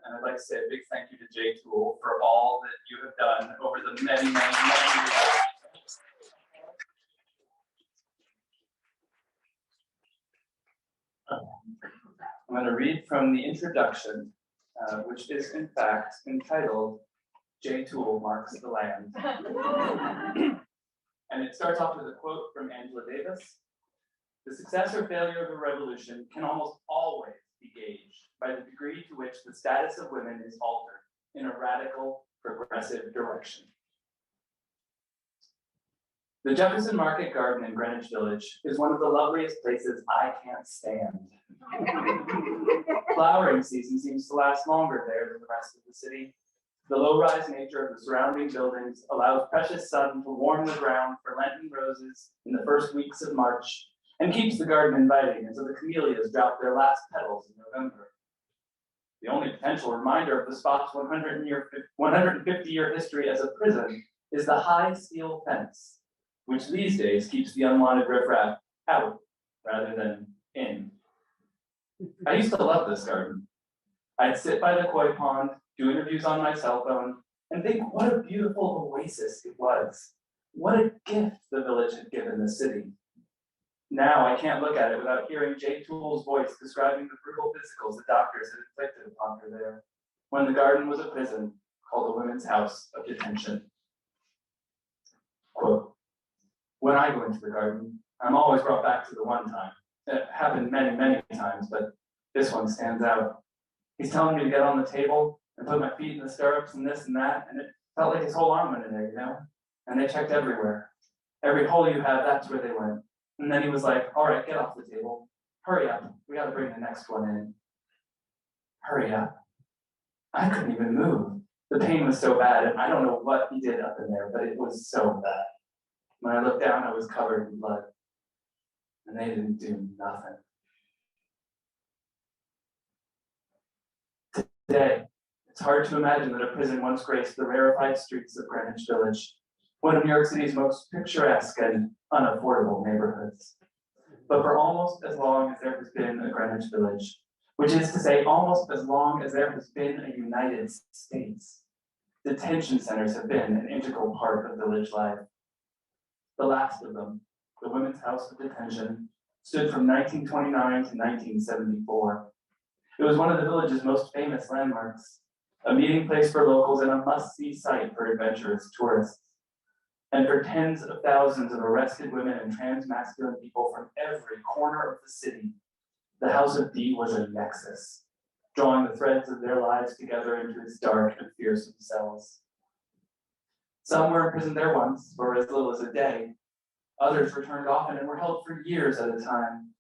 and I'd like to say a big thank you to Jay Toole for all that you have done over the many years. I'm going to read from the introduction, which is in fact entitled Jay Toole Marks the Land. And it starts off with a quote from Angela Davis. The success or failure of a revolution can almost always be gauged by the degree to which the status of women is altered in a radical, progressive direction. The Jefferson Market Garden in Greenwich Village is one of the loveliest places I can't stand. Flowering season seems to last longer there than the rest of the city. The low-rise nature of the surrounding buildings allows precious sun to warm the ground for Lenten roses in the first weeks of March and keeps the garden inviting until the camellias drop their last petals in November. The only potential reminder of the spot's 150-year history as a prison is the high steel fence, which these days keeps the unwanted riffraff out rather than in. I used to love this garden. I'd sit by the koi pond, do interviews on my cell phone, and think what a beautiful oasis it was. What a gift the village had given the city. Now I can't look at it without hearing Jay Toole's voice describing the brutal physicals the doctors had inflicted upon her there, when the garden was a prison called the Women's House of Detention. Quote, when I go into the garden, I'm always brought back to the one time. It happened many times, but this one stands out. He's telling me to get on the table and put my feet in the stirrups and this and that, and it felt like his whole arm went in there, you know? And they checked everywhere. Every hole you have, that's where they went. And then he was like, all right, get off the table. Hurry up, we gotta bring the next one in. Hurry up. I couldn't even move. The pain was so bad, and I don't know what he did up in there, but it was so bad. When I looked down, I was covered in blood. And they didn't do nothing. Today, it's hard to imagine that a prison once graced the rarefied streets of Greenwich Village, one of New York City's most picturesque and unaffordable neighborhoods. But for almost as long as there has been a Greenwich Village, which is to say almost as long as there has been a United States, detention centers have been an integral part of village life. The last of them, the Women's House of Detention, stood from 1929 to 1974. It was one of the village's most famous landmarks, a meeting place for locals and a must-see site for adventurous tourists. And for tens of thousands of arrested women and trans-masculine people from every corner of the city, the House of D was a nexus, drawing the threads of their lives together into its dark and fearsome cells. Some were imprisoned there once, for as little as a day. Others returned often and were held for years at a time.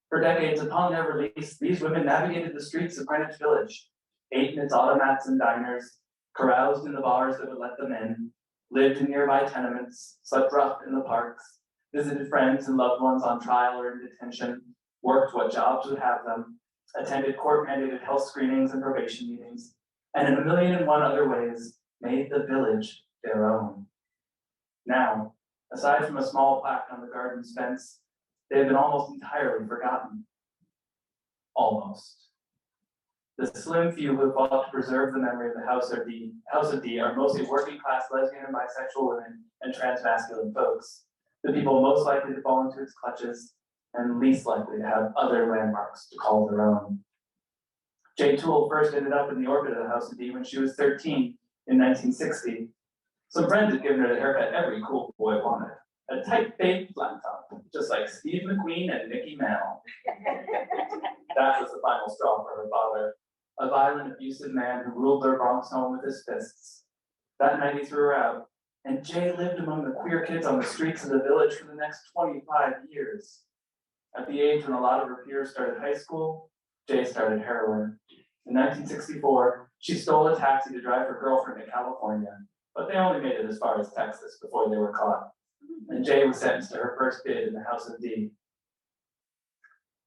For decades upon their release, these women navigated the streets of Greenwich Village, ate in its automats and diners, caroused in the bars that would let them in, lived in nearby tenements, slept rough in the parks, visited friends and loved ones on trial or in detention, worked what jobs would have them, attended court-mandated health screenings and probation meetings, and in 1,000,001 other ways, made the village their own. Now, aside from a small plaque on the garden's fence, they have been almost entirely forgotten. Almost. The slim few who have fought to preserve the memory of the House of D are mostly working-class lesbian and bisexual women and trans-masculine folks, the people most likely to fall into its clutches and least likely to have other landmarks to call their own. Jay Toole first ended up in the orbit of the House of D when she was 13 in 1960. Some friends had given her the haircut every cool boy wanted. A tight fade flat top, just like Steve McQueen and Mickey Mantle. That was the final straw for her father, a violent, abusive man who ruled their Bronx home with his fists. That night he threw her out, and Jay lived among the queer kids on the streets of the village for the next 25 years. At the age when a lot of her peers started high school, Jay started heroin. In 1964, she stole a taxi to drive her girlfriend to California, but they only made it as far as Texas before they were caught. And Jay was sentenced to her first bid in the House of D.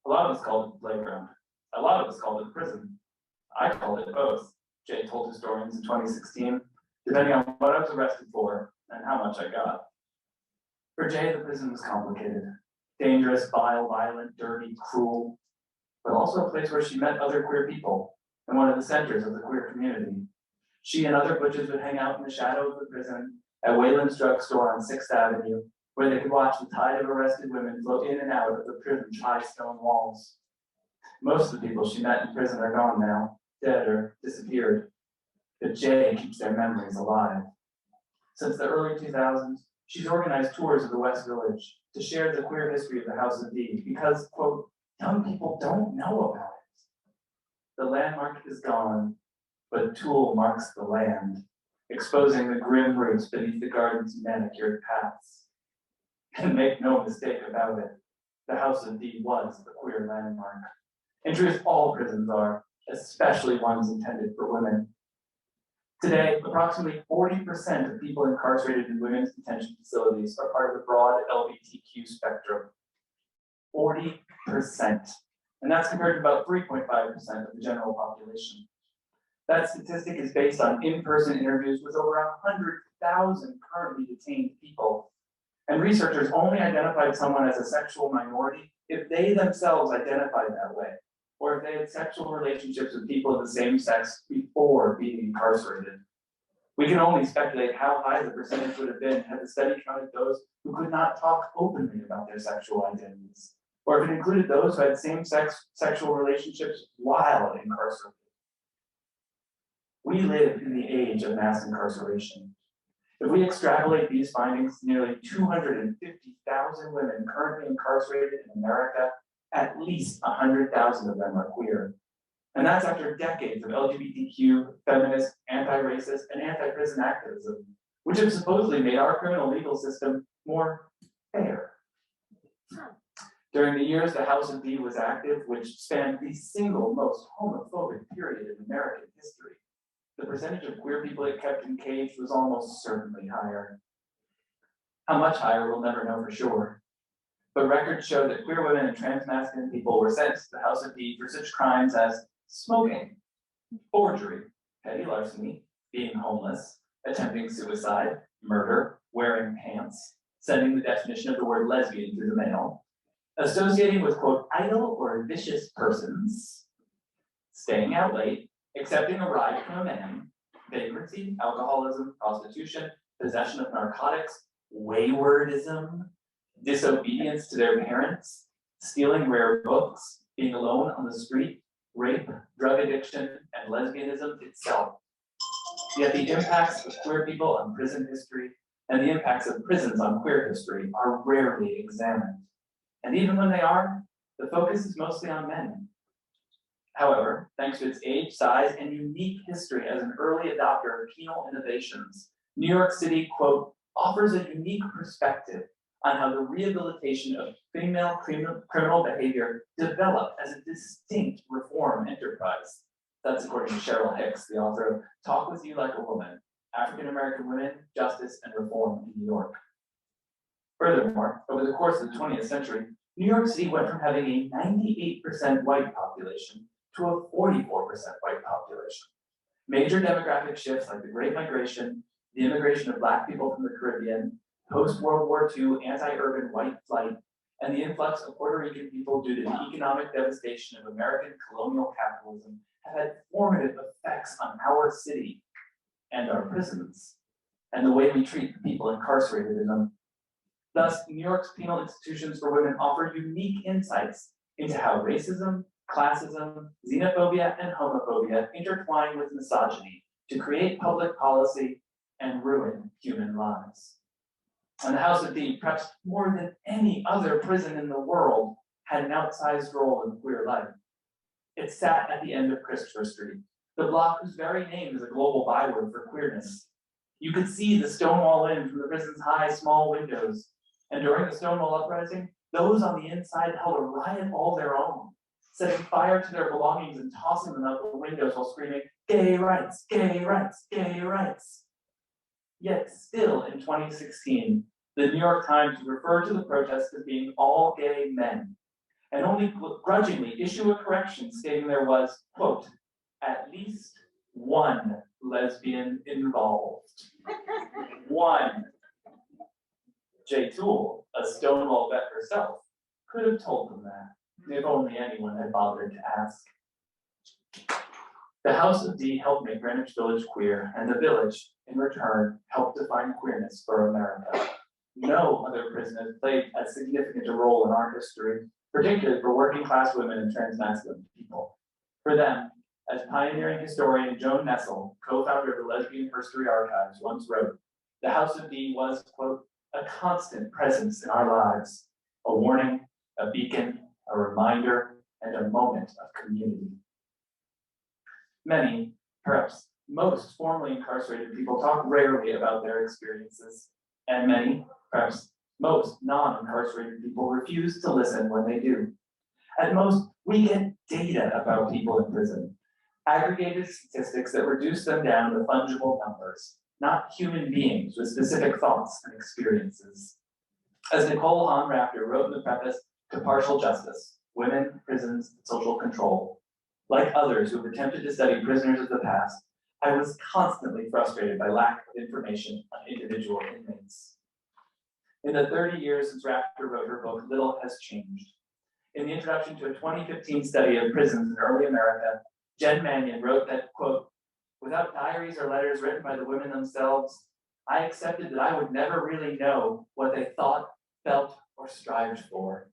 A lot of us called it the playground. A lot of us called it prison. I called it both, Jay told historians in 2016, depending on what I was arrested for and how much I got. For Jay, the prison was complicated. Dangerous, vile, violent, dirty, cruel, but also a place where she met other queer people and one of the centers of the queer community. She and other butches would hang out in the shadow of the prison at Wayland's drugstore on 6th Avenue, where they could watch the tide of arrested women flow in and out of the prison's high stone walls. Most of the people she met in prison are gone now, dead or disappeared, but Jay keeps their memories alive. Since the early 2000s, she's organized tours of the West Village to share the queer history of the House of D because, quote, young people don't know about it. The landmark is gone, but Tool marks the land, exposing the grim roots beneath the garden's manicured paths. And make no mistake about it, the House of D was the queer landmark. In truth, all prisons are, especially ones intended for women. Today, approximately 40% of people incarcerated in women's detention facilities are part of the broad LGBTQ spectrum. 40%. And that's compared to about 3.5% of the general population. That statistic is based on in-person interviews with over 100,000 currently detained people. And researchers only identified someone as a sexual minority if they themselves identified that way, or if they had sexual relationships with people of the same sex before being incarcerated. We can only speculate how high the percentage would have been had the study counted those who could not talk openly about their sexual identities, or if it included those who had same-sex sexual relationships while incarcerated. We live in the age of mass incarceration. If we extrapolate these findings to nearly 250,000 women currently incarcerated in America, at least 100,000 of them are queer. And that's after decades of LGBTQ, feminist, anti-racist, and anti-prison activism, which have supposedly made our criminal legal system more fair. During the years the House of D was active, which spanned the single most homophobic period in American history, the percentage of queer people it kept encaged was almost certainly higher. How much higher, we'll never know for sure. But records show that queer women and trans-masculine people were sent to the House of D for such crimes as smoking, forgery, petty larceny, being homeless, attempting suicide, murder, wearing pants, sending the definition of the word lesbian through the mail, associating with, quote, idle or vicious persons, staying out late, accepting a ride from a man, vagrancy, alcoholism, prostitution, possession of narcotics, waywardism, disobedience to their parents, stealing rare books, being alone on the street, rape, drug addiction, and lesbianism itself. Yet the impacts of queer people on prison history and the impacts of prisons on queer history are rarely examined. And even when they are, the focus is mostly on men. However, thanks to its age, size, and unique history as an early adopter of penal innovations, New York City, quote, offers a unique perspective on how the rehabilitation of female criminal behavior developed as a distinct reform enterprise. That's according to Cheryl Hicks, the author of Talk With You Like a Woman, African American Women, Justice, and Reform in New York. Furthermore, over the course of the 20th century, New York City went from having a 98% white population to a 44% white population. Major demographic shifts like the Great Migration, the immigration of Black people from the Caribbean, post-World War II anti-urban white flight, and the influx of Puerto Rican people due to the economic devastation of American colonial capitalism have had formative effects on our city and our prisons, and the way we treat the people incarcerated in them. Thus, New York's penal institutions for women offer unique insights into how racism, classism, xenophobia, and homophobia intertwine with misogyny to create public policy and ruin human lives. And the House of D, perhaps more than any other prison in the world, had an outsized role in queer life. It sat at the end of Christopher Street, the block whose very name is a global byword for queerness. You could see the Stonewall Inn from the prison's high, small windows. And during the Stonewall Uprising, those on the inside held a riot all their own, setting fire to their belongings and tossing them out the windows while screaming, "Gay rights, gay rights, gay rights." Yet still in 2016, the New York Times referred to the protests as being all gay men, and only grudgingly issue a correction stating there was, quote, at least one lesbian involved. One. J. Toole, a Stonewall vet herself, could have told them that, if only anyone had bothered to ask. The House of D helped make Greenwich Village queer, and the village, in return, helped define queerness for America. No other prison has played as significant a role in our history, particularly for working class women and transmasculine people. For them, as pioneering historian Joan Nessel, co-founder of the Lesbian History Archives, once wrote, the House of D was, quote, a constant presence in our lives, a warning, a beacon, a reminder, and a moment of community. Many, perhaps most formerly incarcerated people talk rarely about their experiences, and many, perhaps most non-incarcerated people refuse to listen when they do. At most, we get data about people in prison, aggregated statistics that reduce them down to fungible numbers, not human beings with specific thoughts and experiences. As Nicole Hahn Rafter wrote in the preface to Partial Justice, Women, Prisons, and Social Control, like others who have attempted to study prisoners of the past, I was constantly frustrated by lack of information on individual inmates. In the 30 years since Rafter wrote her book, little has changed. In the introduction to a 2015 study of prisons in early America, Jen Mannion wrote that, quote, without diaries or letters written by the women themselves, I accepted that I would never really know what they thought, felt, or strived for.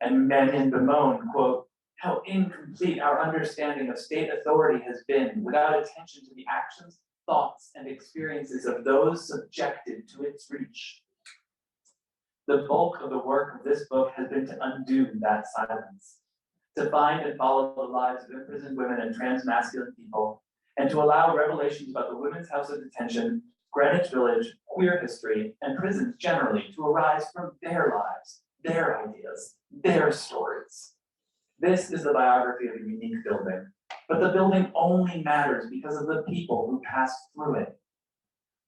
And Mannion bemoaned, quote, how incomplete our understanding of state authority has been without attention to the actions, thoughts, and experiences of those subjected to its reach. The bulk of the work of this book has been to undo that silence, to find and follow the lives of imprisoned women and transmasculine people, and to allow revelations about the Women's House of Detention, Greenwich Village, queer history, and prisons generally to arise from their lives, their ideas, their stories. This is the biography of a unique building, but the building only matters because of the people who passed through it.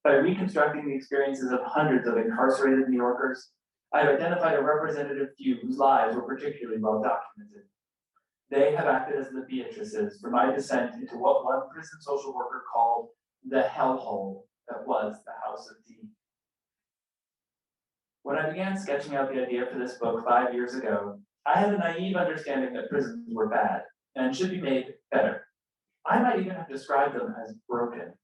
By reconstructing the experiences of hundreds of incarcerated New Yorkers, I have identified a representative few whose lives were particularly well documented. They have acted as the Beatrices for my descent into what one prison social worker called the hellhole that was the House of D. When I began sketching out the idea for this book 5 years ago, I had a naive understanding that prisons were bad and should be made better. I might even have described them as broken.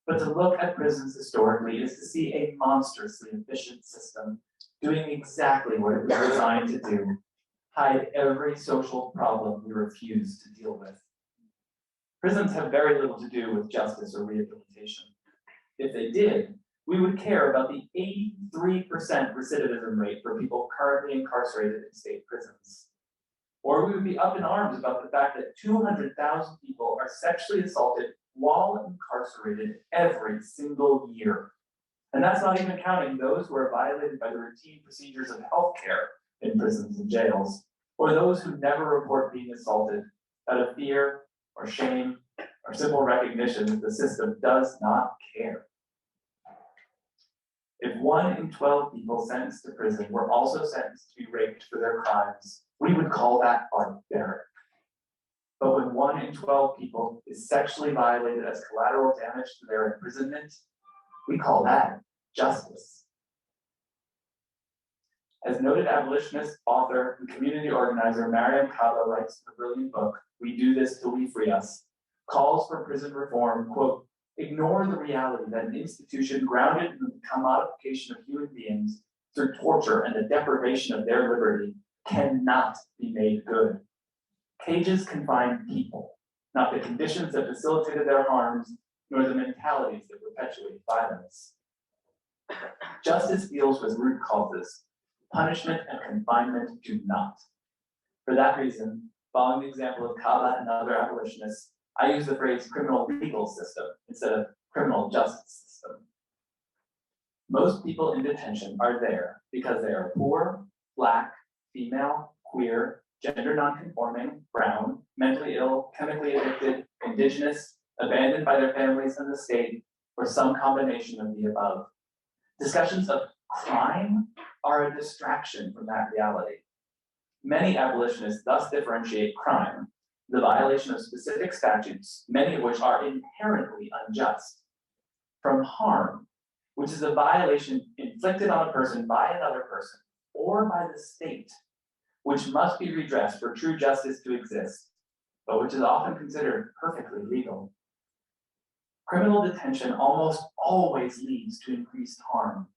But to look at prisons historically is to see a monstrously efficient system doing exactly what it was designed to do, hide every social problem we refuse to deal with. Prisons have very little to do with justice or rehabilitation. If they did, we would care about the 83% recidivism rate for people currently incarcerated in state prisons. Or we would be up in arms about the fact that 200,000 people are sexually assaulted while incarcerated every single year. And that's not even counting those who are violated by the routine procedures of healthcare in prisons and jails, or those who never report being assaulted out of fear or shame or simple recognition that the system does not care. If 1 in 12 people sentenced to prison were also sentenced to be raped for their crimes, we would call that barbaric. But when 1 in 12 people is sexually violated as collateral damage to their imprisonment, we call that justice. As noted abolitionist, author, and community organizer Mariam Kaba writes in a brilliant book, We Do This Till We Free Us, calls for prison reform, quote, ignore the reality that an institution grounded in the commodification of human beings through torture and the deprivation of their liberty cannot be made good. Cages confine people, not the conditions that facilitated their harms, nor the mentalities that perpetuate violence. Justice deals with root causes. Punishment and confinement do not. For that reason, following the example of Kaba and other abolitionists, I use the phrase criminal legal system instead of criminal justice system. Most people in detention are there because they are poor, Black, female, queer, gender nonconforming, brown, mentally ill, chemically addicted, indigenous, abandoned by their families and the state, or some combination of the above. Discussions of crime are a distraction from that reality. Many abolitionists thus differentiate crime, the violation of specific statutes, many of which are inherently unjust, from harm, which is a violation inflicted on a person by another person or by the state, which must be redressed for true justice to exist, but which is often considered perfectly legal. Criminal detention almost always leads to increased harm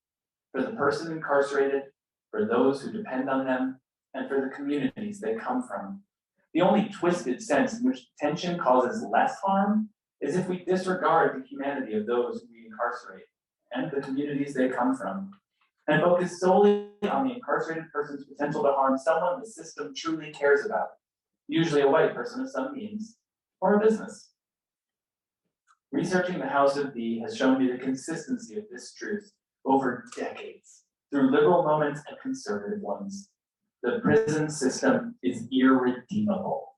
for the person incarcerated, for those who depend on them, and for the communities they come from. The only twisted sense in which detention causes less harm is if we disregard the humanity of those we incarcerate and the communities they come from, and focus solely on the incarcerated person's potential to harm someone the system truly cares about, usually a white person of some means, or a business. Researching the House of B has shown me the consistency of this truth over decades, through liberal moments and conservative ones. The prison system is irredeemable.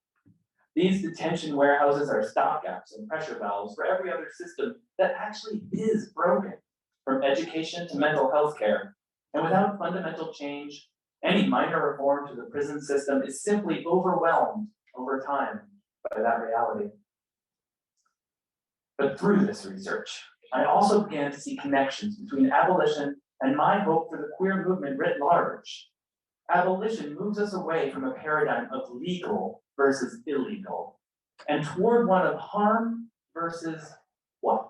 These detention warehouses are stopgaps and pressure valves for every other system that actually is broken, from education to mental health care. And without fundamental change, any minor reform to the prison system is simply overwhelmed over time by that reality. But through this research, I also began to see connections between abolition and my hope for the queer movement writ large. Abolition moves us away from a paradigm of legal versus illegal, and toward one of harm versus what?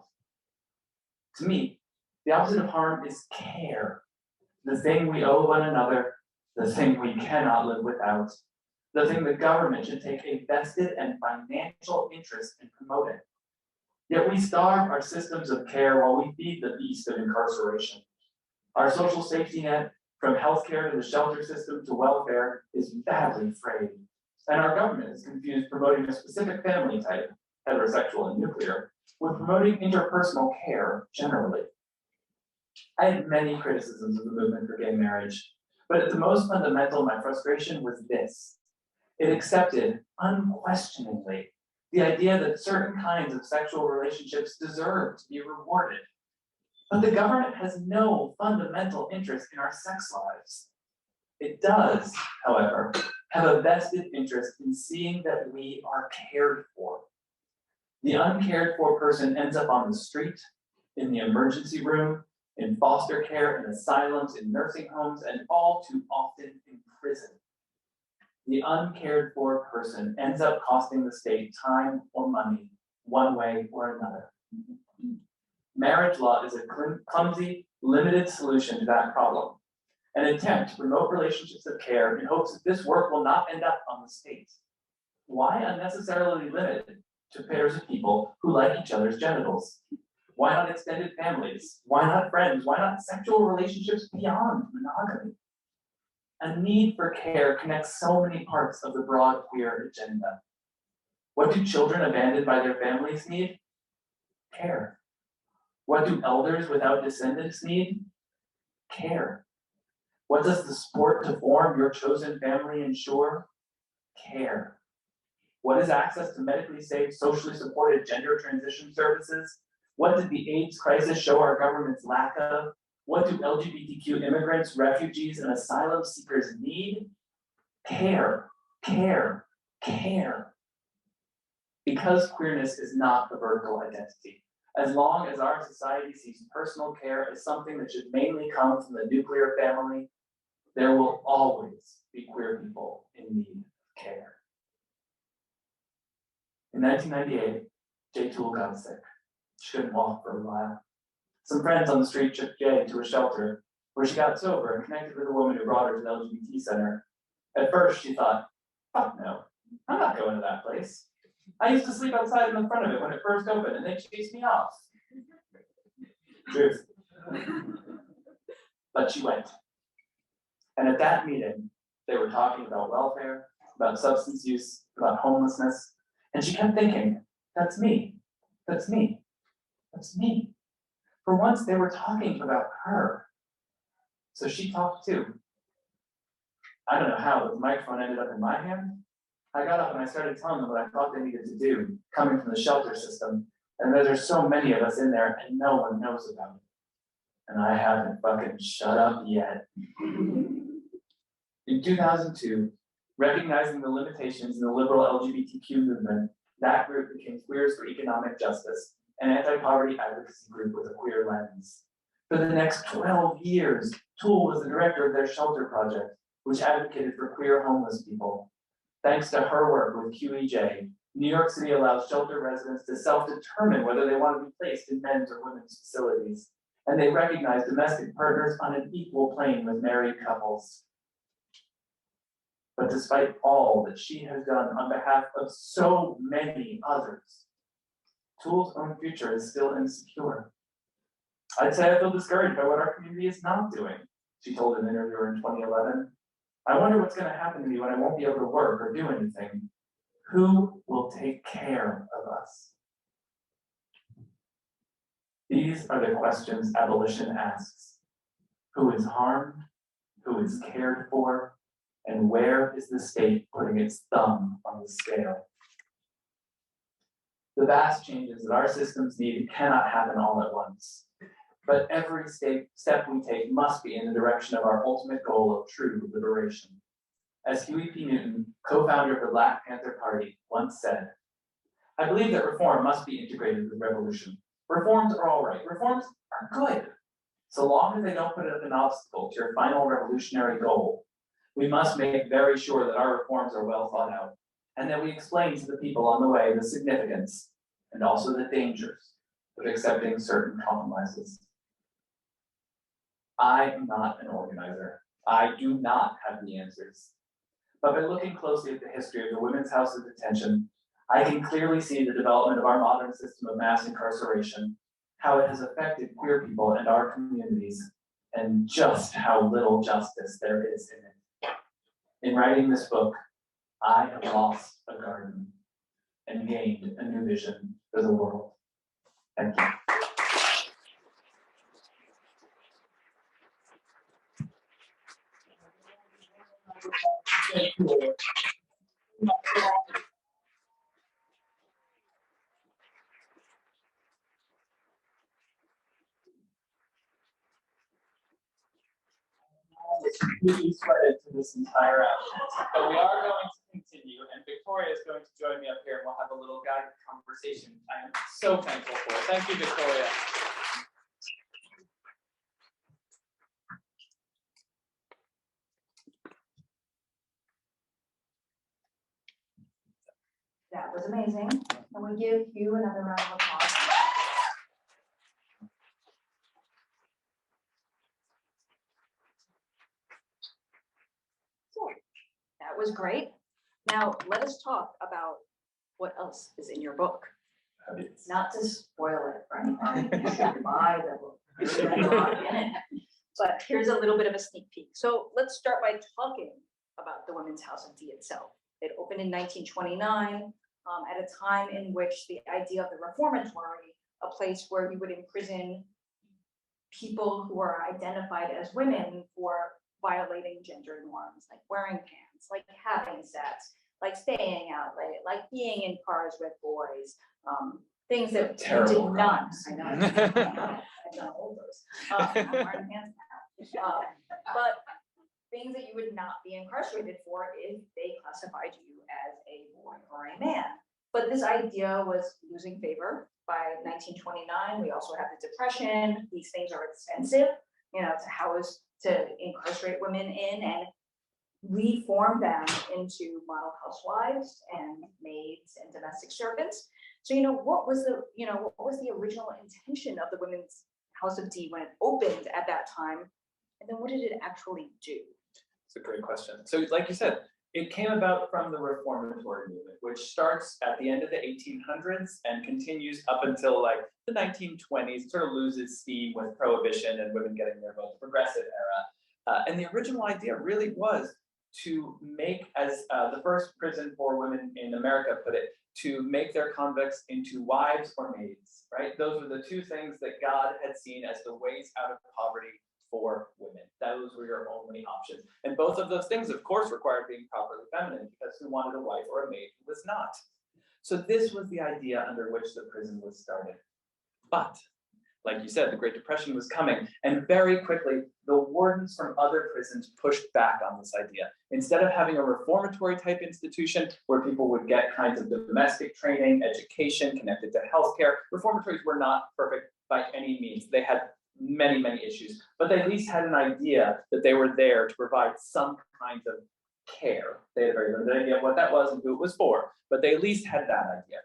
To me, the opposite of harm is care, the thing we owe one another, the thing we cannot live without, the thing the government should take a vested and financial interest in promoting. Yet we starve our systems of care while we feed the beast of incarceration. Our social safety net, from healthcare to the shelter system to welfare, is badly frayed. And our government has confused promoting a specific family type, heterosexual and nuclear, with promoting interpersonal care generally. I had many criticisms of the movement for gay marriage, but at the most fundamental, my frustration was this. It accepted, unquestioningly, the idea that certain kinds of sexual relationships deserve to be rewarded. But the government has no fundamental interest in our sex lives. It does, however, have a vested interest in seeing that we are cared for. The uncared for person ends up on the street, in the emergency room, in foster care, in asylums, in nursing homes, and all too often in prison. The uncared for person ends up costing the state time or money, one way or another. Marriage law is a clumsy, limited solution to that problem, an attempt to promote relationships of care in hopes that this work will not end up on the state. Why unnecessarily limited to pairs of people who like each other's genitals? Why not extended families? Why not friends? Why not sexual relationships beyond monogamy? A need for care connects so many parts of the broad queer agenda. What do children abandoned by their families need? Care. What do elders without descendants need? Care. What does the support to form your chosen family ensure? Care. What is access to medically safe, socially supported gender transition services? What did the AIDS crisis show our government's lack of? What do LGBTQ immigrants, refugees, and asylum seekers need? Care, care, care. Because queerness is not a vertical identity, as long as our society sees personal care as something that should mainly come from the nuclear family, there will always be queer people in need of care. In 1998, Jay Toole got sick. She couldn't walk for a while. Some friends on the street took Jay to a shelter where she got sober and connected with a woman who brought her to the LGBT center. At first, she thought, fuck no, I'm not going to that place. I used to sleep outside in the front of it when it first opened and they chased me off. Truth. But she went. And at that meeting, they were talking about welfare, about substance use, about homelessness. And she kept thinking, that's me, that's me, that's me. For once, they were talking about her. So she talked too. I don't know how, but the microphone ended up in my hand. I got up and I started telling them what I thought they needed to do, coming from the shelter system. And there's so many of us in there and no one knows about it. And I haven't fucking shut up yet. In 2002, recognizing the limitations in the liberal LGBTQ movement, that group became Queers for Economic Justice, an anti-poverty advocacy group with a queer lens. For the next 12 years, Toole was the director of their shelter project, which advocated for queer homeless people. Thanks to her work with QEJ, New York City allows shelter residents to self-determine whether they want to be placed in men's or women's facilities, and they recognize domestic partners on an equal plane with married couples. But despite all that she has done on behalf of so many others, Toole's own future is still insecure. I'd say I feel discouraged by what our community is not doing, she told an interviewer in 2011. I wonder what's going to happen to me when I won't be able to work or do anything. Who will take care of us? These are the questions abolition asks. Who is harmed? Who is cared for? And where is the state putting its thumb on the scale? The vast changes that our systems need cannot happen all at once. But every step we take must be in the direction of our ultimate goal of true liberation. As Huey P. Newton, co-founder of the Black Panther Party, once said, I believe that reform must be integrated with revolution. Reforms are all right. Reforms are good, so long as they don't put up an obstacle to your final revolutionary goal. We must make very sure that our reforms are well thought out, and that we explain to the people on the way the significance and also the dangers of accepting certain compromises. I am not an organizer. I do not have the answers. But by looking closely at the history of the Women's House of Detention, I can clearly see the development of our modern system of mass incarceration, how it has affected queer people and our communities, and just how little justice there is in it. In writing this book, I have lost a garden and gained a new vision for the world. Thank you. Completely sweated to this entire outfit, but we are going to continue, and Victoria is going to join me up here, and we'll have a little guided conversation. I am so thankful for it. Thank you, Victoria. That was amazing. Can we give Hugh another round of applause? So, that was great. Now, let us talk about what else is in your book. Not to spoil it for anyone, you should buy the book. There's a lot in it. But here's a little bit of a sneak peek. So let's start by talking about the Women's House of D itself. It opened in 1929. At a time in which the idea of the reformatory, a place where you would imprison people who are identified as women for violating gender norms, like wearing pants, like having sex, like staying out late, like being in cars with boys, things that you did not. I know, I've done all those. I'm wearing pants now. But things that you would not be incarcerated for if they classified you as a boy or a man. But this idea was losing favor by 1929. We also have the Depression. These things are expensive, to house, to incarcerate women in, and reform them into model housewives and maids and domestic servants. So, what was the original intention of the Women's House of D when it opened at that time? And then what did it actually do? It's a great question. So like you said, it came about from the reformatory movement, which starts at the end of the 1800s and continues up until like the 1920s, sort of loses steam with prohibition and women getting their vote, the progressive era. And the original idea really was to make, as the first prison for women in America put it, to make their convicts into wives or maids, right? Those were the two things that God had seen as the ways out of poverty for women. Those were your only options. And both of those things, of course, required being properly feminine, because who wanted a wife or a maid who was not? So this was the idea under which the prison was started. But, like you said, the Great Depression was coming, and very quickly, the wardens from other prisons pushed back on this idea. Instead of having a reformatory type institution where people would get kinds of domestic training, education, connected to healthcare, reformatories were not perfect by any means. They had many, many issues, but they at least had an idea that they were there to provide some kind of care. They had a very limited idea of what that was and who it was for, but they at least had that idea.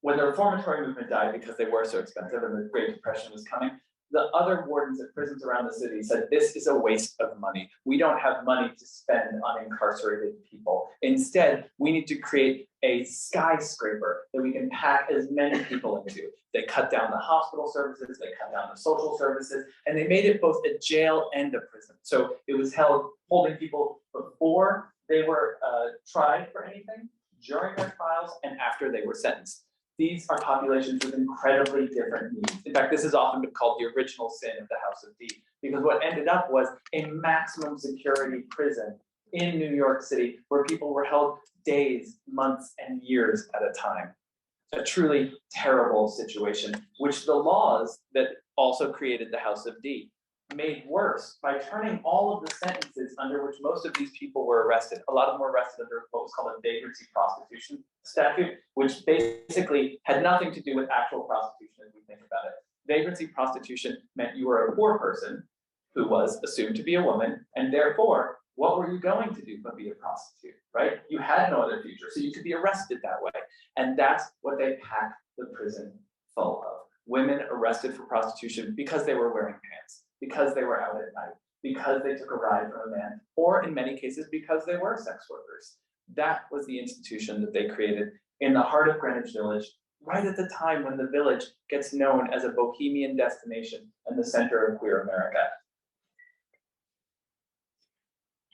When the reformatory movement died because they were so expensive and the Great Depression was coming, the other wardens at prisons around the city said, this is a waste of money. We don't have money to spend on incarcerated people. Instead, we need to create a skyscraper that we can pack as many people into. They cut down the hospital services, they cut down the social services, and they made it both a jail and a prison. So it was holding people before they were tried for anything, during their trials, and after they were sentenced. These are populations with incredibly different needs. In fact, this has often been called the original sin of the House of D, because what ended up was a maximum security prison in New York City where people were held days, months, and years at a time. A truly terrible situation, which the laws that also created the House of D made worse by turning all of the sentences under which most of these people were arrested. A lot of them were arrested under what was called a vagrancy prostitution statute, which basically had nothing to do with actual prostitution as we think about it. Vagrancy prostitution meant you were a poor person who was assumed to be a woman, and therefore, what were you going to do but be a prostitute, right? You had no other future, so you could be arrested that way. And that's what they packed the prison full of. Women arrested for prostitution because they were wearing pants, because they were out at night, because they took a ride from a man, or in many cases, because they were sex workers. That was the institution that they created in the heart of Greenwich Village, right at the time when the village gets known as a bohemian destination and the center of queer America.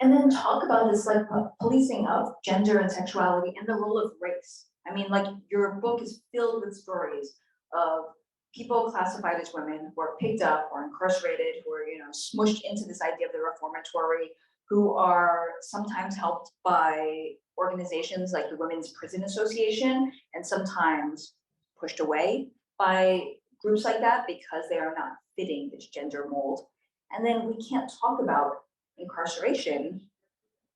And then talk about this like policing of gender and sexuality and the role of race. I mean, like your book is filled with stories of people classified as women who are picked up or incarcerated, who are, smushed into this idea of the reformatory, who are sometimes helped by organizations like the Women's Prison Association, and sometimes pushed away by groups like that because they are not fitting this gender mold. And then we can't talk about incarceration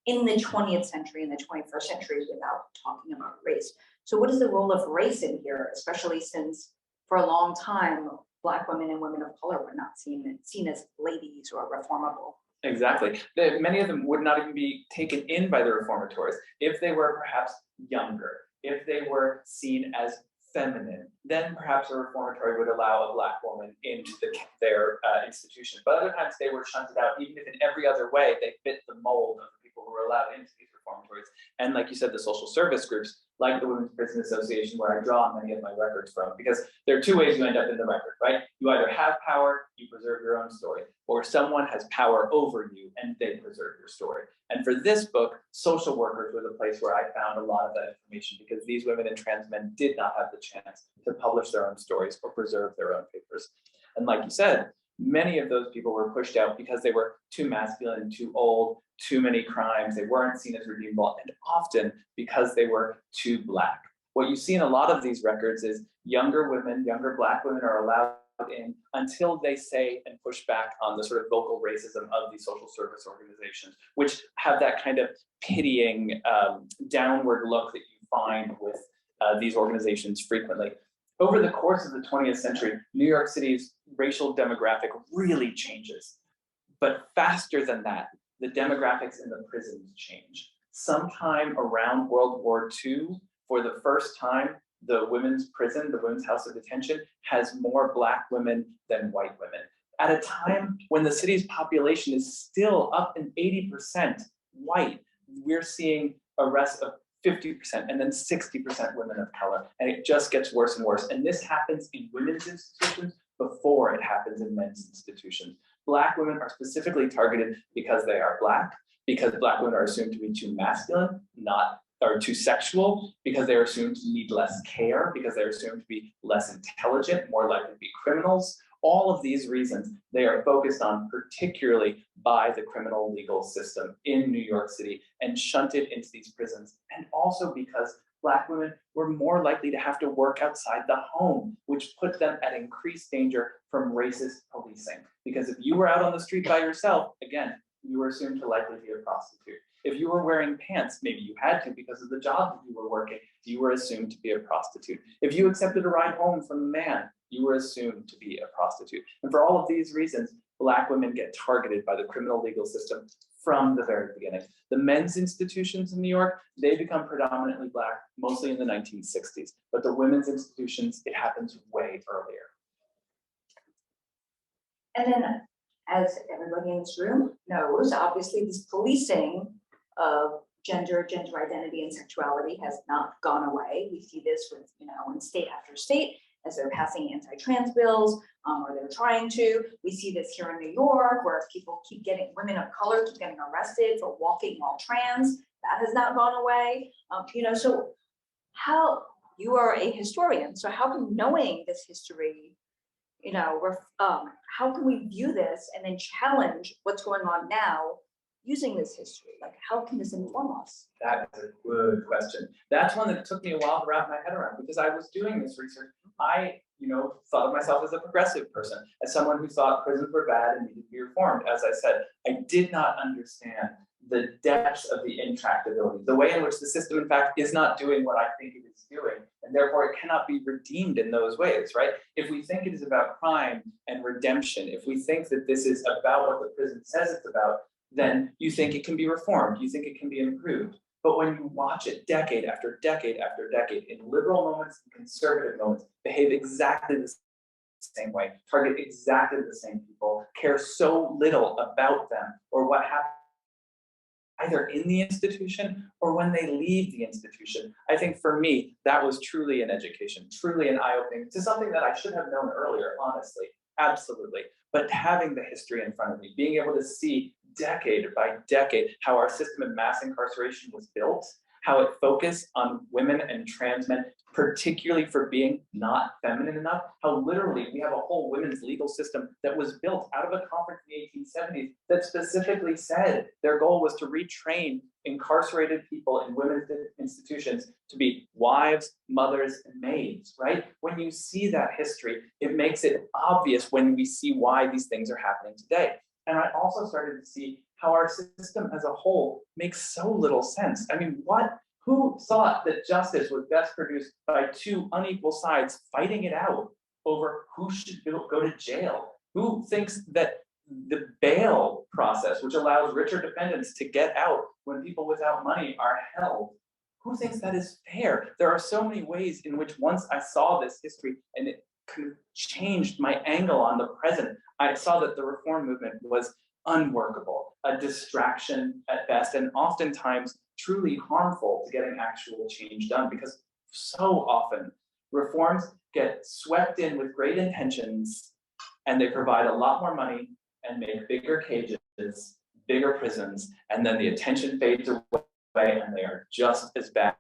in the 20th century, in the 21st century, without talking about race. So what is the role of race in here, especially since for a long time, Black women and women of color were not seen as ladies or reformable? Exactly. Many of them would not even be taken in by the reformatories if they were perhaps younger, if they were seen as feminine, then perhaps a reformatory would allow a Black woman into their institution. But other times they were shunted out, even if in every other way they fit the mold of the people who were allowed into these reformatories. And like you said, the social service groups, like the Women's Prison Association, where I draw many of my records from, because there are two ways you end up in the record, right? You either have power, you preserve your own story, or someone has power over you and they preserve your story. And for this book, social workers were the place where I found a lot of that information, because these women and trans men did not have the chance to publish their own stories or preserve their own papers. And like you said, many of those people were pushed out because they were too masculine, too old, too many crimes, they weren't seen as redeemable, and often because they were too Black. What you see in a lot of these records is younger women, younger Black women are allowed in until they say and push back on the sort of vocal racism of these social service organizations, which have that kind of pitying downward look that you find with these organizations frequently. Over the course of the 20th century, New York City's racial demographic really changes. But faster than that, the demographics in the prisons change. Sometime around World War II, for the first time, the women's prison, the Women's House of Detention, has more Black women than white women. At a time when the city's population is still up in 80% white, we're seeing arrests of 50% and then 60% women of color. And it just gets worse and worse. And this happens in women's institutions before it happens in men's institutions. Black women are specifically targeted because they are Black, because Black women are assumed to be too masculine, or too sexual, because they're assumed to need less care, because they're assumed to be less intelligent, more likely to be criminals. All of these reasons they are focused on, particularly by the criminal legal system in New York City, and shunted into these prisons. And also because Black women were more likely to have to work outside the home, which put them at increased danger from racist policing. Because if you were out on the street by yourself, again, you were assumed to likely be a prostitute. If you were wearing pants, maybe you had to because of the job that you were working, you were assumed to be a prostitute. If you accepted a ride home from a man, you were assumed to be a prostitute. And for all of these reasons, Black women get targeted by the criminal legal system from the very beginning. The men's institutions in New York, they become predominantly Black, mostly in the 1960s. But the women's institutions, it happens way earlier. And then, as everybody in this room knows, obviously this policing of gender identity and sexuality has not gone away. We see this with, in state after state as they're passing anti-trans bills, or they're trying to. We see this here in New York, where women of color keep getting arrested for walking while trans. That has not gone away. So how, you are a historian, so how can knowing this history, how can we view this and then challenge what's going on now using this history? Like, how can this inform us? That is a good question. That's one that took me a while to wrap my head around, because I was doing this research. I, thought of myself as a progressive person, as someone who thought prisons were bad and needed to be reformed. As I said, I did not understand the depths of the intractability, the way in which the system, in fact, is not doing what I think it is doing, and therefore it cannot be redeemed in those ways, right? If we think it is about crime and redemption, if we think that this is about what the prison says it's about, then you think it can be reformed, you think it can be improved. But when you watch it decade after decade after decade, in liberal moments and conservative moments, behave exactly the same way, target exactly the same people, care so little about them or what happens either in the institution or when they leave the institution. I think for me, that was truly an education, truly an eye-opening to something that I should have known earlier, honestly, absolutely. But having the history in front of me, being able to see decade by decade how our system of mass incarceration was built, how it focused on women and trans men, particularly for being not feminine enough, how literally we have a whole women's legal system that was built out of a conference in the 1870s that specifically said their goal was to retrain incarcerated people in women's institutions to be wives, mothers, and maids, right? When you see that history, it makes it obvious when we see why these things are happening today. And I also started to see how our system as a whole makes so little sense. I mean, who thought that justice was best produced by two unequal sides fighting it out over who should go to jail? Who thinks that the bail process, which allows richer defendants to get out when people without money are held, who thinks that is fair? There are so many ways in which once I saw this history and it kind of changed my angle on the present, I saw that the reform movement was unworkable, a distraction at best, and oftentimes truly harmful to getting actual change done, because so often reforms get swept in with great intentions and they provide a lot more money and make bigger cages, bigger prisons, and then the attention fades away and they are just as bad,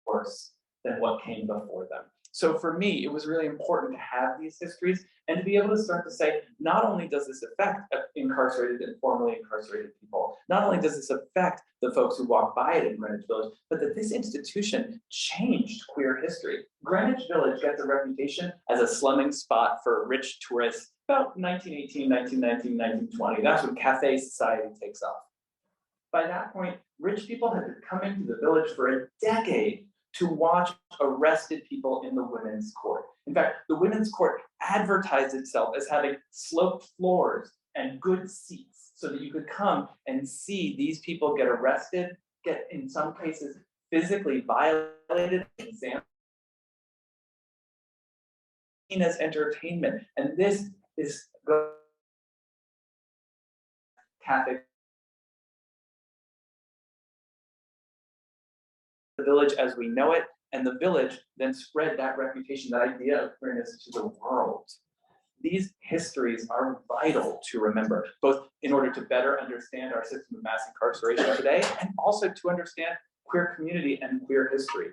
worse than what came before them. So for me, it was really important to have these histories and to be able to start to say, not only does this affect incarcerated and formerly incarcerated people, not only does this affect the folks who walk by it in Greenwich Village, but that this institution changed queer history. Greenwich Village gets a reputation as a slumming spot for rich tourists about 1918, 1919, 1920. That's when cafe society takes off. By that point, rich people had been coming to the village for a decade to watch arrested people in the women's court. In fact, the women's court advertised itself as having sloped floors and good seats so that you could come and see these people get arrested, get in some cases physically violated, examined as entertainment. And this is Catholic the village as we know it, and the village then spread that reputation, that idea of queerness to the world. These histories are vital to remember, both in order to better understand our system of mass incarceration today, and also to understand queer community and queer history.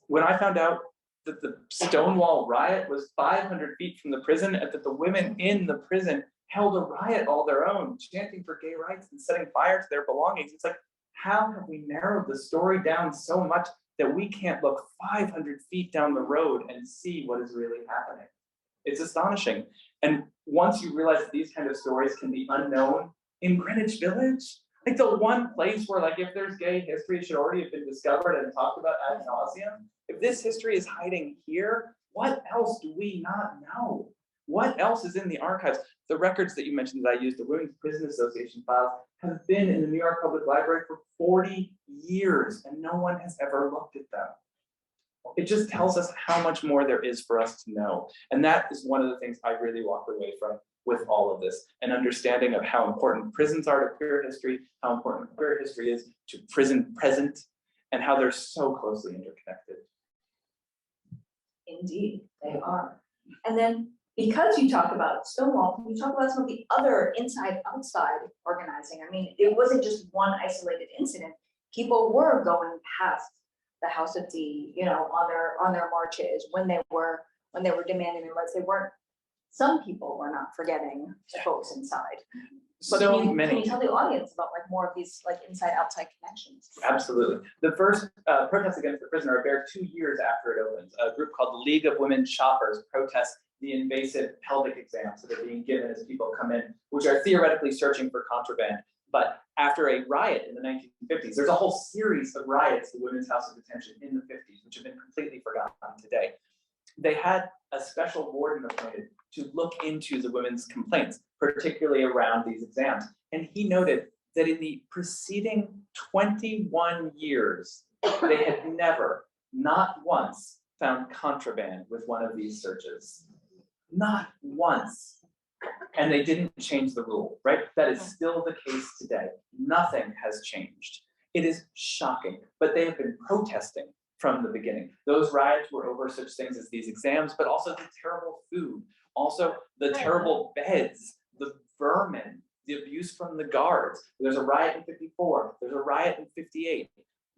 When I found out that the Stonewall riot was 500 feet from the prison, and that the women in the prison held a riot all their own, chanting for gay rights and setting fire to their belongings, it's like, how have we narrowed the story down so much that we can't look 500 feet down the road and see what is really happening? It's astonishing. And once you realize that these kind of stories can be unknown in Greenwich Village, like the one place where, like, if there's gay history, it should already have been discovered and talked about ad nauseum. If this history is hiding here, what else do we not know? What else is in the archives? The records that you mentioned that I used, the Women's Prison Association files, have been in the New York Public Library for 40 years, and no one has ever looked at them. It just tells us how much more there is for us to know. And that is one of the things I really walk away from with all of this, an understanding of how important prisons are to queer history, how important queer history is to prison present, and how they're so closely interconnected. Indeed, they are. And then, because you talk about Stonewall, can you talk about some of the other inside-outside organizing? I mean, it wasn't just one isolated incident. People were going past the House of D, you know, on their marches when they were demanding their rights. They weren't. Some people were not forgetting the folks inside. But So can many. you tell the audience about like more of these like inside-outside connections? Absolutely. The first protests against the prison are bare 2 years after it opens. A group called the League of Women Shoppers protests the invasive pelvic exams that are being given as people come in, which are theoretically searching for contraband. But after a riot in the 1950s, there's a whole series of riots at the Women's House of Detention in the 50s, which have been completely forgotten today. They had a special warden appointed to look into the women's complaints, particularly around these exams. And he noted that in the preceding 21 years, they had never, not once, found contraband with one of these searches. Not once. And they didn't change the rule, right? That is still the case today. Nothing has changed. It is shocking, but they have been protesting from the beginning. Those riots were over such things as these exams, but also the terrible food, also the terrible beds, the vermin, the abuse from the guards. There's a riot in 54, there's a riot in 58.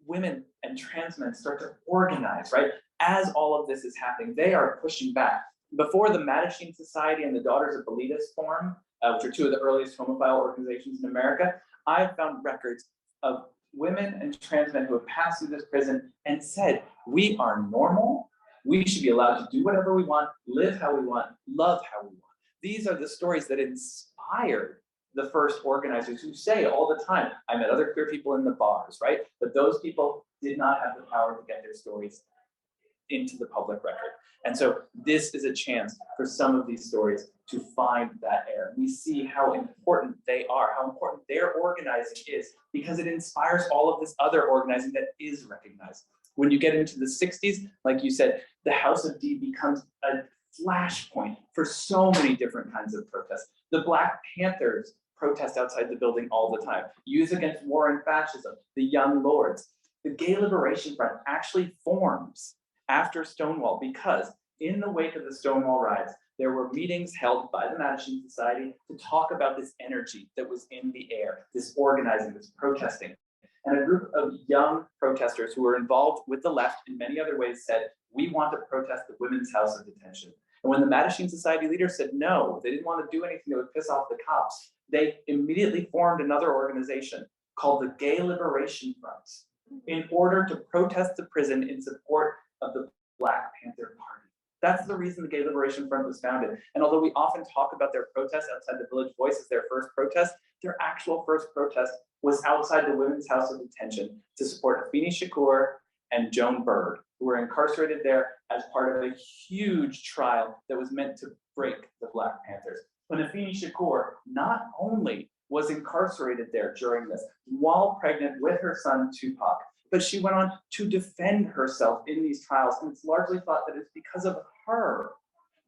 Women and trans men start to organize, right? As all of this is happening, they are pushing back. Before the Mattachine Society and the Daughters of Bilitis form, which are two of the earliest homophile organizations in America, I've found records of women and trans men who have passed through this prison and said, we are normal, we should be allowed to do whatever we want, live how we want, love how we want. These are the stories that inspired the first organizers who say all the time, I met other queer people in the bars, right? But those people did not have the power to get their stories into the public record. And so this is a chance for some of these stories to find that air. We see how important they are, how important their organizing is, because it inspires all of this other organizing that is recognized. When you get into the 60s, like you said, the House of D becomes a flashpoint for so many different kinds of protests. The Black Panthers protest outside the building all the time. Youth Against War and Fascism, the Young Lords. The Gay Liberation Front actually forms after Stonewall, because in the wake of the Stonewall riots, there were meetings held by the Mattachine Society to talk about this energy that was in the air, this organizing, this protesting. And a group of young protesters who were involved with the left in many other ways said, we want to protest the Women's House of Detention. And when the Mattachine Society leaders said no, they didn't want to do anything that would piss off the cops, they immediately formed another organization called the Gay Liberation Front in order to protest the prison in support of the Black Panther Party. That's the reason the Gay Liberation Front was founded. And although we often talk about their protests outside the Village Voice as their first protest, their actual first protest was outside the Women's House of Detention to support Afeni Shakur and Joan Bird, who were incarcerated there as part of a huge trial that was meant to break the Black Panthers. And Afeni Shakur not only was incarcerated there during this, while pregnant with her son Tupac, but she went on to defend herself in these trials. And it's largely thought that it's because of her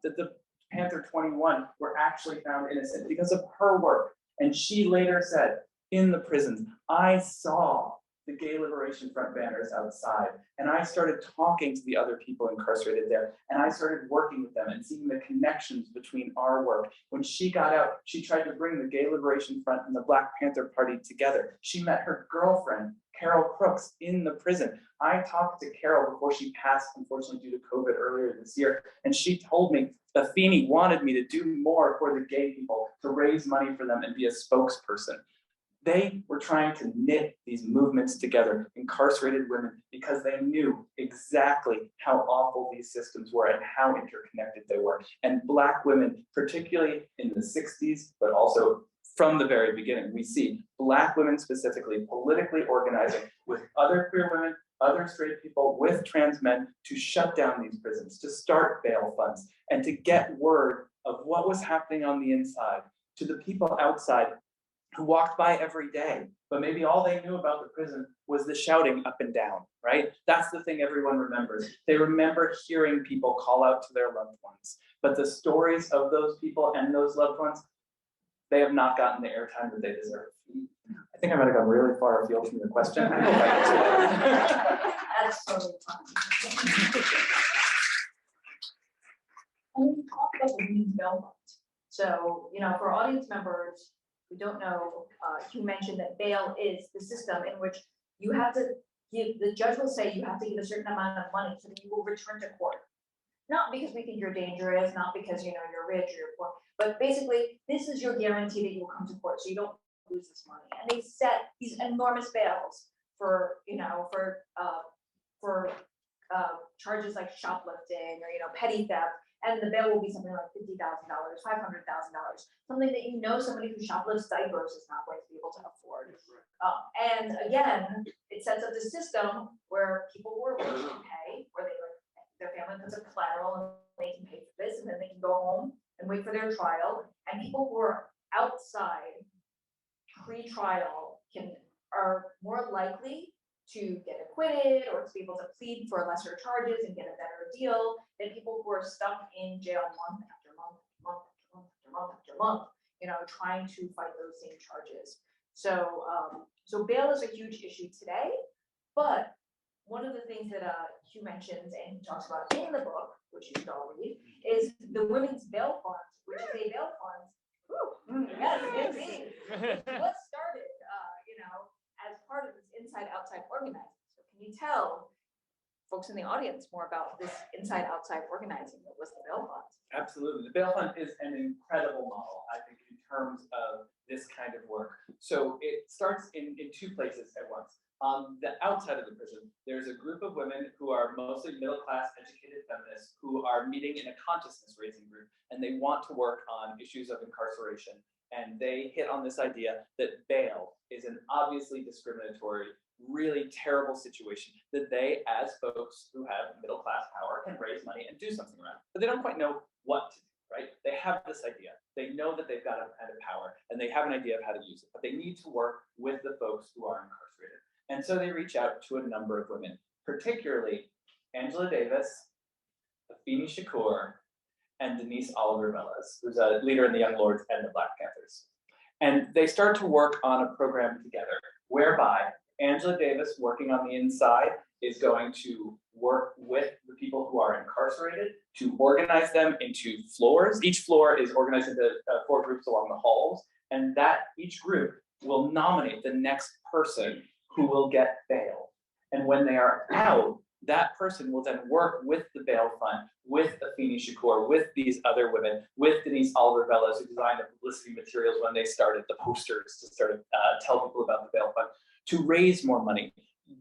that the Panther 21 were actually found innocent, because of her work. And she later said, in the prisons, I saw the Gay Liberation Front banners outside, and I started talking to the other people incarcerated there, and I started working with them and seeing the connections between our work. When she got out, she tried to bring the Gay Liberation Front and the Black Panther Party together. She met her girlfriend, Carol Crooks, in the prison. I talked to Carol before she passed, unfortunately, due to COVID earlier this year, and she told me Afeni wanted me to do more for the gay people, to raise money for them and be a spokesperson. They were trying to knit these movements together, incarcerated women, because they knew exactly how awful these systems were and how interconnected they were. And Black women, particularly in the 60s, but also from the very beginning, we see Black women specifically politically organizing with other queer women, other straight people, with trans men to shut down these prisons, to start bail funds, and to get word of what was happening on the inside to the people outside who walked by every day, but maybe all they knew about the prison was the shouting up and down, right? That's the thing everyone remembers. They remember hearing people call out to their loved ones, but the stories of those people and those loved ones, they have not gotten the airtime that they deserve. I think I might have gone really far afield from your question. I hope I answered. That's totally fine. And we talked about the women's bail fund. So, for audience members who don't know, you mentioned that bail is the system in which you have to give, the judge will say you have to give a certain amount of money so that you will return to court. Not because we think you're dangerous, not because you're rich or you're poor, but basically this is your guarantee that you will come to court so you don't lose this money. And they set these enormous bails for charges like shoplifting or petty theft, and the bail will be something like $50,000, $500,000, something that somebody who shoplifts diapers is not going to be able to afford. And again, it sets up the system where people who are willing to pay, where their family puts a collateral and they can pay for this, and then they can go home and wait for their trial. And people who are outside pre-trial are more likely to get acquitted or to be able to plead for lesser charges and get a better deal than people who are stuck in jail month after month, month after month after month after month, trying to fight those same charges. So, so bail is a huge issue today, but one of the things that Hugh mentions and he talks about in the book, which you should all read, is the Women's Bail Fund, which is a bail fund. Yes, indeed. What started, as part of this inside-outside organizing. So can you tell folks in the audience more about this inside-outside organizing that was the bail fund? Absolutely. The bail fund is an incredible model, I think, in terms of this kind of work. So it starts in two places at once. On the outside of the prison, there's a group of women who are mostly middle-class educated feminists who are meeting in a consciousness-raising group, and they want to work on issues of incarceration. And they hit on this idea that bail is an obviously discriminatory, really terrible situation that they, as folks who have middle-class power, can raise money and do something around. But they don't quite know what to do, right? They have this idea. They know that they've got a kind of power, and they have an idea of how to use it, but they need to work with the folks who are incarcerated. And so they reach out to a number of women, particularly Angela Davis, Afeni Shakur, and Denise Oliver Velez, who's a leader in the Young Lords and the Black Panthers. And they start to work on a program together, whereby Angela Davis, working on the inside, is going to work with the people who are incarcerated to organize them into floors. Each floor is organized into 4 groups along the halls, and that each group will nominate the next person who will get bail. And when they are out, that person will then work with the bail fund, with Afeni Shakur, with these other women, with Denise Oliver Velez, who designed the publicity materials when they started, the posters to start to tell people about the bail fund, to raise more money.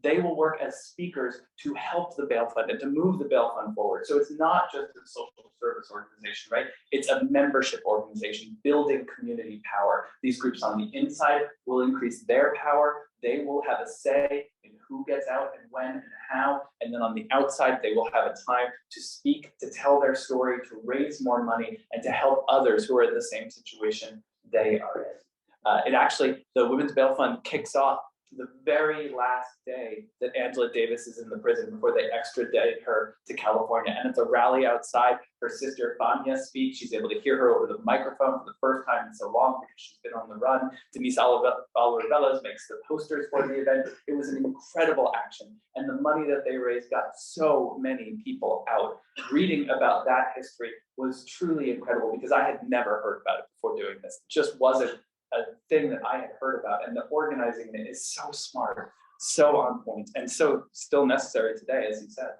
They will work as speakers to help the bail fund and to move the bail fund forward. So it's not just a social service organization, right? It's a membership organization building community power. These groups on the inside will increase their power. They will have a say in who gets out and when and how. And then on the outside, they will have a time to speak, to tell their story, to raise more money, and to help others who are in the same situation they are in. The Women's Bail Fund kicks off the very last day that Angela Davis is in the prison before they extradite her to California. And it's a rally outside. Her sister Fania speaks. She's able to hear her over the microphone for the first time in so long because she's been on the run. Denise Oliver Velez makes the posters for the event. It was an incredible action. And the money that they raised got so many people out. Reading about that history was truly incredible because I had never heard about it before doing this. It just wasn't a thing that I had heard about, and the organizing it is so smart, so on point, and so still necessary today, as you said.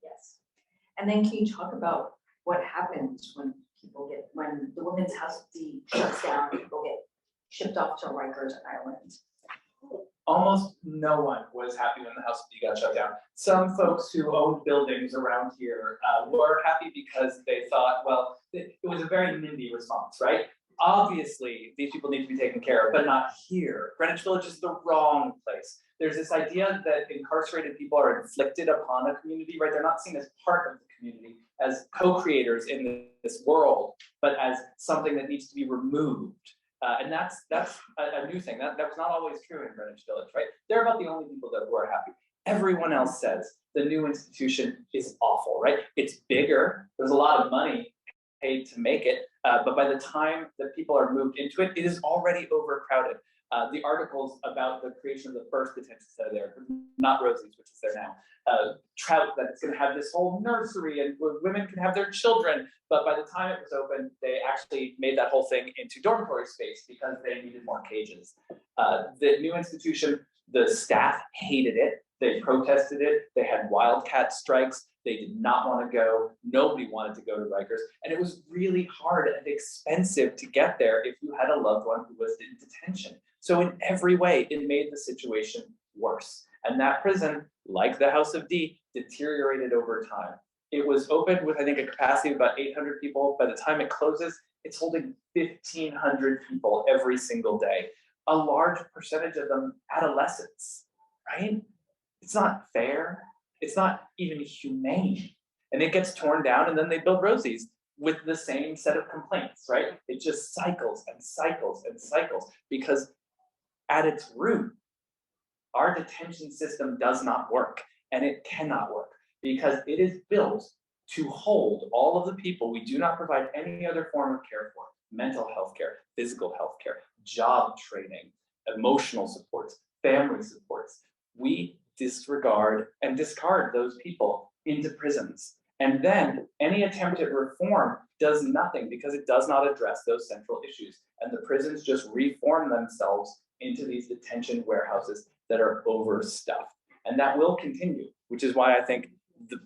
Yes. And then can you talk about what happens when the Women's House of D shuts down, people get shipped off to Rikers Island? Almost no one was happy when the House of D got shut down. Some folks who owned buildings around here were happy because they thought, well, it was a very NIMBY response, right? obviously these people need to be taken care of, but not here. Greenwich Village is the wrong place. There's this idea that incarcerated people are inflicted upon a community, right? They're not seen as part of the community, as co-creators in this world, but as something that needs to be removed. And that's a new thing. That was not always true in Greenwich Village, right? They're about the only people that were happy. Everyone else says the new institution is awful, right? It's bigger. There's a lot of money paid to make it, but by the time that people are moved into it, it is already overcrowded. The articles about the creation of the first detention center there, not Rosie's, which is there now, Trout, that it's going to have this whole nursery and where women can have their children. But by the time it was open, they actually made that whole thing into dormitory space because they needed more cages. The new institution, the staff hated it. They protested it. They had wildcat strikes. They did not want to go. Nobody wanted to go to Rikers. And it was really hard and expensive to get there if you had a loved one who was in detention. So in every way, it made the situation worse. And that prison, like the House of D, deteriorated over time. It was opened with, I think, a capacity of about 800 people. By the time it closes, it's holding 1,500 people every single day. A large percentage of them adolescents, right? It's not fair. It's not even humane. And it gets torn down and then they build Rosie's with the same set of complaints, right? It just cycles and cycles and cycles because at its root, our detention system does not work, and it cannot work because it is built to hold all of the people we do not provide any other form of care for: mental health care, physical health care, job training, emotional supports, family supports. We disregard and discard those people into prisons. And then any attempt at reform does nothing because it does not address those central issues. And the prisons just reform themselves into these detention warehouses that are overstuffed. And that will continue, which is why I think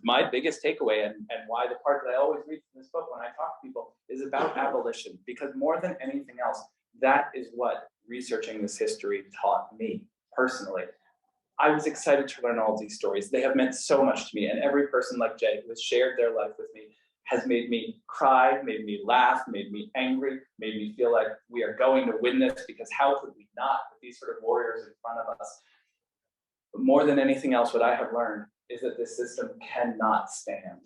my biggest takeaway and why the part that I always read from this book when I talk to people is about abolition, because more than anything else, that is what researching this history taught me personally. I was excited to learn all these stories. They have meant so much to me, and every person like Jay who has shared their life with me has made me cry, made me laugh, made me angry, made me feel like we are going to win this, because how could we not with these sort of warriors in front of us? But more than anything else, what I have learned is that this system cannot stand.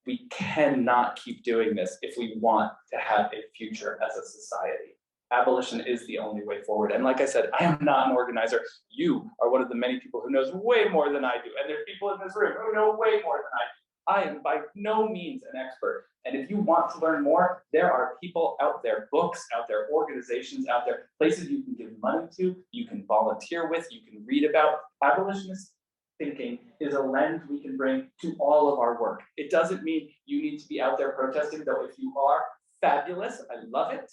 We cannot keep doing this if we want to have a future as a society. Abolition is the only way forward. And like I said, I am not an organizer. You are one of the many people who knows way more than I do. And there's people in this room who know way more than I do. I am by no means an expert. And if you want to learn more, there are people out there, books out there, organizations out there, places you can give money to, you can volunteer with, you can read about. Abolitionist thinking is a lens we can bring to all of our work. It doesn't mean you need to be out there protesting, though if you are, fabulous, I love it.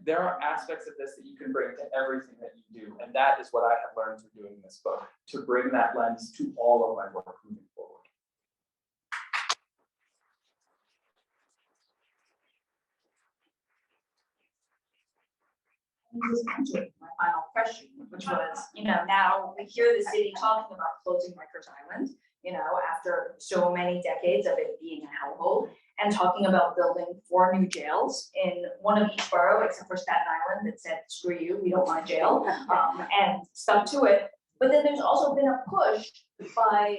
There are aspects of this that you can bring to everything that you do. And that is what I have learned through doing this book, to bring that lens to all of my work moving forward. My final question, which was, now we hear the city talking about closing Rikers Island, after so many decades of it being a hellhole, and talking about building 4 new jails in one of each borough, except for Staten Island, that said, screw you, we don't want a jail, and stuck to it. But then there's also been a push by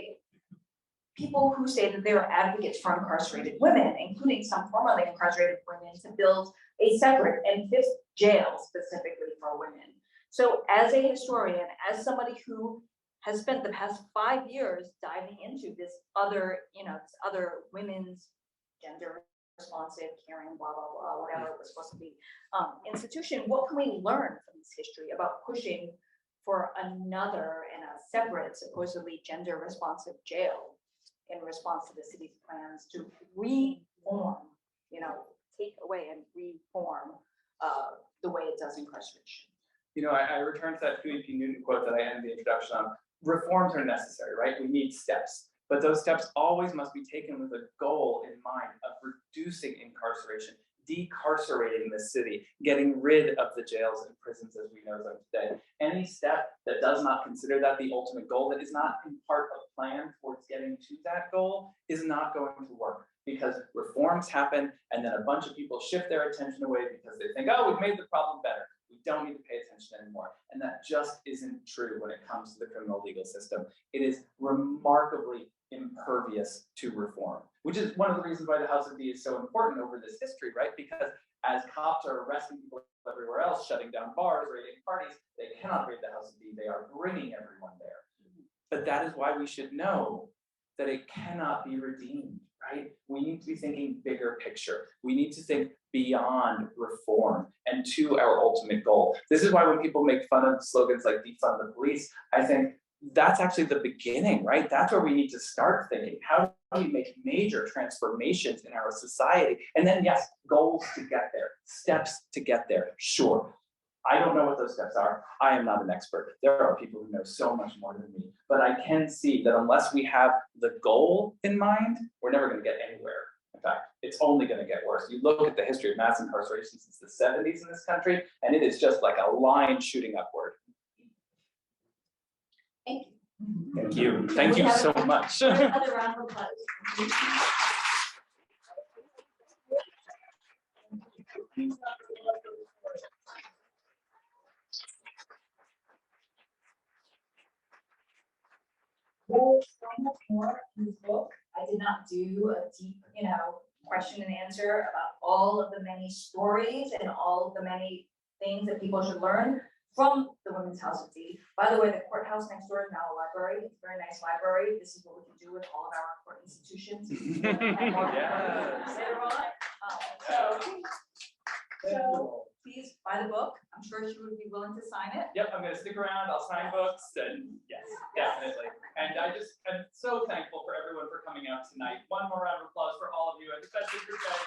people who say that they are advocates for incarcerated women, including some formerly incarcerated women, to build a separate and 5th jail specifically for women. So as a historian, as somebody who has spent the past 5 years diving into this other, this other women's gender responsive, caring, blah, blah, blah, whatever it was supposed to be, institution, what can we learn from this history about pushing for another and a separate, supposedly gender responsive jail in response to the city's plans to reform, take away and reform the way it does incarceration? I return to that Huey P. Newton quote that I ended the introduction on. Reforms are necessary, right? We need steps, but those steps always must be taken with a goal in mind of reducing incarceration, decarcerating the city, getting rid of the jails and prisons as we know them today. Any step that does not consider that the ultimate goal, that is not in part a plan towards getting to that goal, is not going to work. Because reforms happen and then a bunch of people shift their attention away because they think, oh, we've made the problem better. We don't need to pay attention anymore. And that just isn't true when it comes to the criminal legal system. It is remarkably impervious to reform, which is one of the reasons why the House of D is so important over this history, right? Because as cops are arresting people everywhere else, shutting down bars, raiding parties, they cannot raid the House of D. They are bringing everyone there. But that is why we should know that it cannot be redeemed, right? We need to be thinking bigger picture. We need to think beyond reform and to our ultimate goal. This is why when people make fun of slogans like defund the police, I think that's actually the beginning, right? That's where we need to start thinking. How do we make major transformations in our society? And then yes, goals to get there, steps to get there, sure. I don't know what those steps are. I am not an expert. There are people who know so much more than me, but I can see that unless we have the goal in mind, we're never gonna get anywhere. In fact, it's only gonna get worse. You look at the history of mass incarceration since the 70s in this country, and it is just like a line shooting upward. Thank you. Thank you. Thank you so much. Another round of applause. There's so much more in this book. I did not do a deep, question and answer about all of the many stories and all of the many things that people should learn from the Women's House of D. By the way, the courthouse next door is now a library. It's a very nice library. This is what we can do with all of our court institutions. Yes. Later on. So please buy the book. I'm sure she would be willing to sign it. Yep, I'm gonna stick around. I'll sign books and yes, definitely. And I'm so thankful for everyone for coming out tonight. One more round of applause for all of you, and especially for Jay.